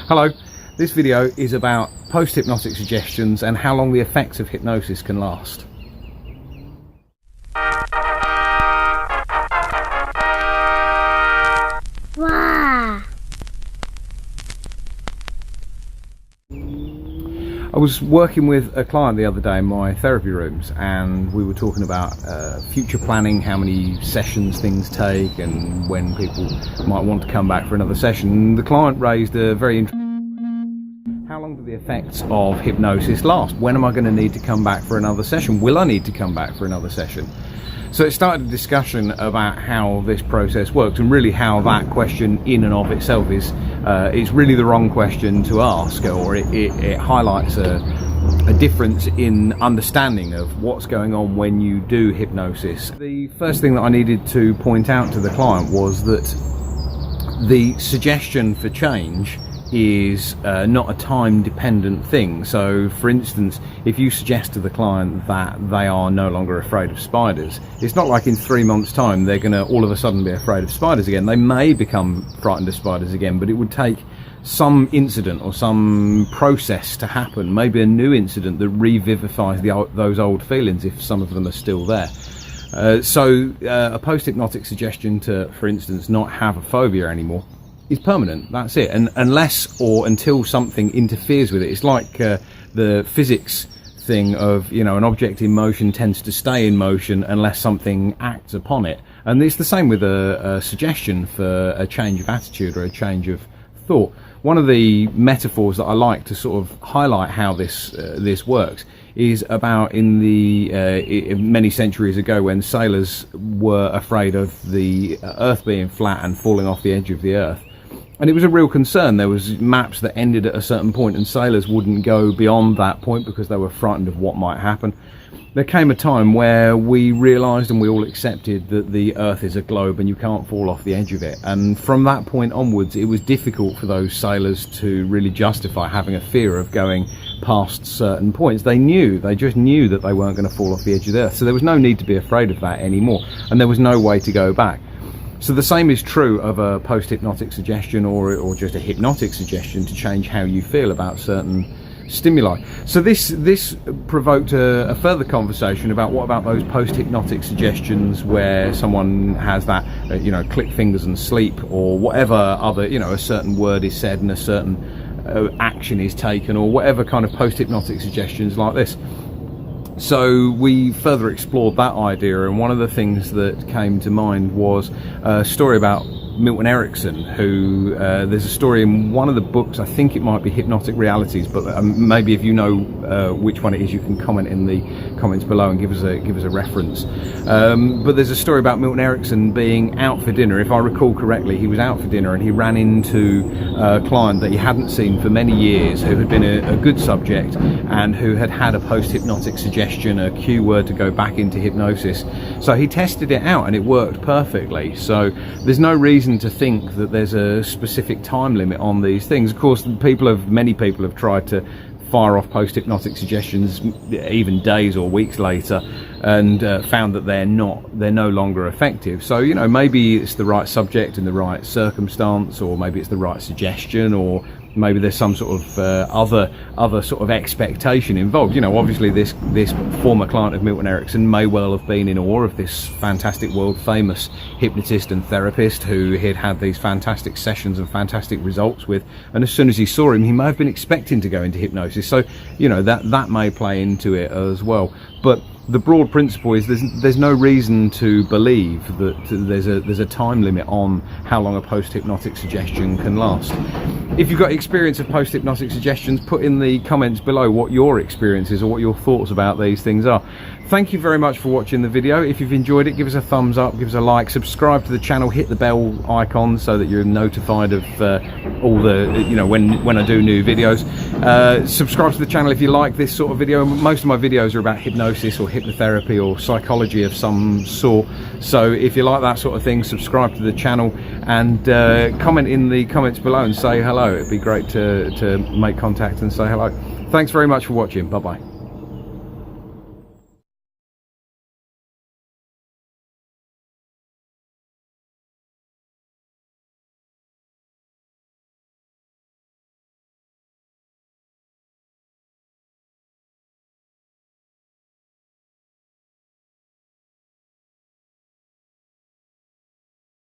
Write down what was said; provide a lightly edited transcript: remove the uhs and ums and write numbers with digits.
Hello, this video is about post-hypnotic suggestions and how long the effects of hypnosis can last. Wow. I was working with a client the other day in my therapy rooms, and we were talking about future planning, how many sessions things take and when people might want to come back for another session. And the client raised a very interesting question. How long do the effects of hypnosis last? When am I going to need to come back for another session? Will I need to come back for another session? So it started a discussion about how this process works, and really how that question in and of itself is really the wrong question to ask, or it highlights a difference in understanding of what's going on when you do hypnosis. The first thing that I needed to point out to the client was that the suggestion for change is not a time dependent thing. So for instance, if you suggest to the client that they are no longer afraid of spiders, it's not like in 3 months time they're going to all of a sudden be afraid of spiders again. They may become frightened of spiders again, but it would take some incident or some process to happen, maybe a new incident that revivifies those old feelings if some of them are still there. So a post-hypnotic suggestion to, for instance, not have a phobia anymore is permanent. That's it. And unless or until something interferes with it, it's like the physics thing of, you know, an object in motion tends to stay in motion unless something acts upon it. And it's the same with a suggestion for a change of attitude or a change of thought. One of the metaphors that I like to sort of highlight how this works is about many centuries ago, when sailors were afraid of the earth being flat and falling off the edge of the earth. And it was a real concern. There was maps that ended at a certain point, and sailors wouldn't go beyond that point because they were frightened of what might happen. There came a time where we realised, and we all accepted, that the earth is a globe and you can't fall off the edge of it. And from that point onwards, it was difficult for those sailors to really justify having a fear of going past certain points. They just knew that they weren't going to fall off the edge of the earth. So there was no need to be afraid of that anymore, and there was no way to go back. So the same is true of a post-hypnotic suggestion or just a hypnotic suggestion to change how you feel about certain stimuli. So this provoked a further conversation about what about those post-hypnotic suggestions where someone has that, click fingers and sleep, or whatever other, a certain word is said and a certain action is taken, or whatever kind of post-hypnotic suggestions like this. So we further explored that idea, and one of the things that came to mind was a story about Milton Erickson, who there's a story in one of the books, I think it might be Hypnotic Realities, but maybe if you know which one it is, you can comment in the comments below and give us a reference. But there's a story about Milton Erickson being out for dinner. If I recall correctly, he was out for dinner and he ran into a client that he hadn't seen for many years, who had been a good subject and who had a post-hypnotic suggestion, a cue word to go back into hypnosis. So he tested it out and it worked perfectly. So there's no reason to think that there's a specific time limit on these things. Of course, many people have tried to fire off post-hypnotic suggestions even days or weeks later, and found that they're no longer effective. So maybe it's the right subject in the right circumstance, or maybe it's the right suggestion, or maybe there's some sort of other sort of expectation involved. Obviously this former client of Milton Erickson may well have been in awe of this fantastic world famous hypnotist and therapist who he'd had these fantastic sessions and fantastic results with, and as soon as he saw him, he may have been expecting to go into hypnosis. So that may play into it as well. But the broad principle is there's no reason to believe that there's a time limit on how long a post-hypnotic suggestion can last. If you've got experience of post-hypnotic suggestions, put in the comments below what your experience is or what your thoughts about these things are. Thank you very much for watching the video. If you've enjoyed it, give us a thumbs up, give us a like, subscribe to the channel, hit the bell icon so that you're notified of all the, when I do new videos. Subscribe to the channel if you like this sort of video. Most of my videos are about hypnosis or hypnotherapy or psychology of some sort. So if you like that sort of thing, subscribe to the channel and comment in the comments below and say hello. It'd be great to make contact and say hello. Thanks very much for watching. Bye bye.